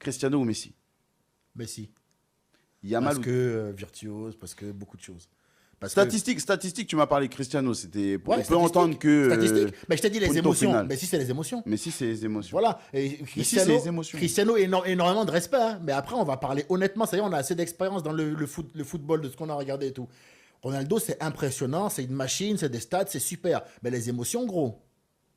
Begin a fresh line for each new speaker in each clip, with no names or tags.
Cristiano ou Messi?
Messi.
Yamal
Parce
ou...
que virtuose, parce que beaucoup de choses. Parce
Statistique, tu m'as parlé Cristiano, c'était...
Ouais,
on peut entendre que...
Statistique. Mais je t'ai dit les
punto
émotions.
final.
Messi, c'est les émotions.
Messi, c'est les émotions.
Voilà. Et
Messi,
Cristiano,
c'est les émotions.
Cristiano, énormément de respect. Hein. Mais après, on va parler honnêtement. Ça y est, on a assez d'expérience dans le football, de ce qu'on a regardé et tout. Ronaldo, c'est impressionnant. C'est une machine, c'est des stats, c'est super. Mais les émotions, gros.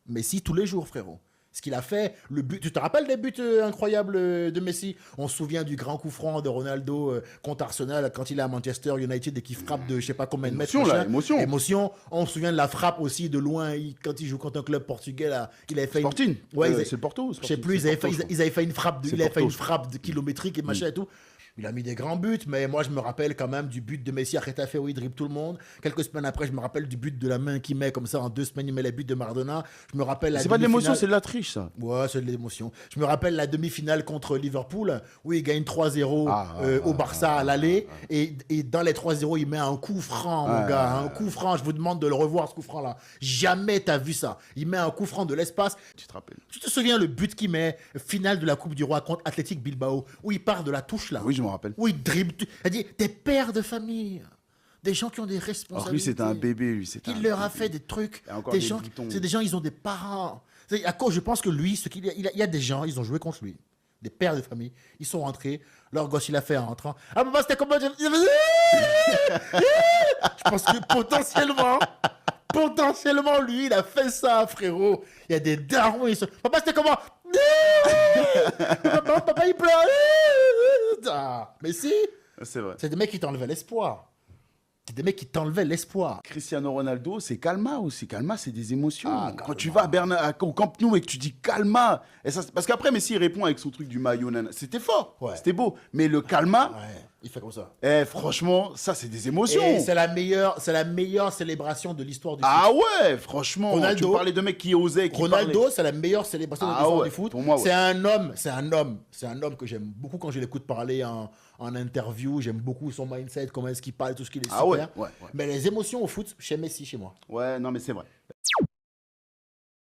Messi, tous les jours, frérot. Ce qu'il a fait, le but. Tu te rappelles des buts incroyables de Messi? On se souvient du grand coup franc de Ronaldo contre Arsenal quand il est à Manchester United et qu'il frappe de je sais pas combien de mètres.
Émotion, là,
machin.
émotion.
Émotion. On se souvient de la frappe aussi de loin quand il joue contre un club portugais. Là, il avait fait
Sporting.
Ouais,
C'est le Porto.
je sais plus, ils avaient fait une frappe,
C'est
il avait fait
Porto,
une frappe de kilométrique et machin et tout. Il a mis des grands buts, mais moi je me rappelle quand même du but de Messi à Retafe où il dribble tout le monde. Quelques semaines après, je me rappelle du but de la main qu'il met comme ça en 2 semaines, il met les buts de Maradona. Je me rappelle la
C'est pas de l'émotion,
demi-finale-
c'est de la triche, ça.
Ouais, c'est de l'émotion. Je me rappelle la demi-finale contre Liverpool où il gagne 3-0 au Barça à l'aller et dans les 3-0, il met un coup franc, mon gars, un coup franc. Je vous demande de le revoir ce coup franc là. Jamais t'as vu ça. Il met un coup franc de l'espace.
Tu te rappelles?
Tu te souviens le but qu'il met, finale de la Coupe du Roi contre Athletic Bilbao, où il part de la touche là,
Oui, je me rappelle.
où il dribble, c'est-à-dire des pères de famille, des gens qui ont des
Alors
responsabilités.
lui, c'était un bébé, lui. C'était
Il
un
leur a
bébé.
fait des trucs,
Il y a encore
des
des
gens,
boutons.
c'est des gens, ils ont des parents. À cause, je pense que lui, il y a des gens, ils ont joué contre lui, des pères de famille, ils sont rentrés, leur gosse il a fait en rentrant. Ah papa, c'était comment? Je pense que potentiellement, lui, il a fait ça, frérot. Il y a des darons, ils sont. Papa, c'était comment? Papa, il pleure. Ah, mais si,
C'est vrai.
c'est des mecs qui t'enlevaient l'espoir. C'est des mecs qui t'enlevaient l'espoir.
Cristiano Ronaldo, c'est calma aussi. Calma, c'est des émotions.
Ah,
Quand
calma.
tu vas au Camp Nou et que tu dis calma, et ça, parce qu'après Messi il répond avec son truc du maillot, c'était fort,
Ouais.
c'était beau. Mais le calma,
Ouais, il fait comme ça.
franchement, ça c'est des émotions.
Et c'est la meilleure célébration de l'histoire du foot.
Ah ouais, franchement.
Ronaldo-
tu parlais de mecs qui osaient, qui
Ronaldo, c'est la meilleure célébration de
Ah
l'histoire
ouais,
du foot.
pour moi, ouais.
C'est un homme que j'aime beaucoup quand je l'écoute parler en interview. J'aime beaucoup son mindset, comment est-ce qu'il parle, tout ce qu'il est
Ah
super.
ouais, ouais, ouais.
Mais les émotions au foot, chez Messi, chez moi.
parlaient. Ouais, non mais c'est vrai.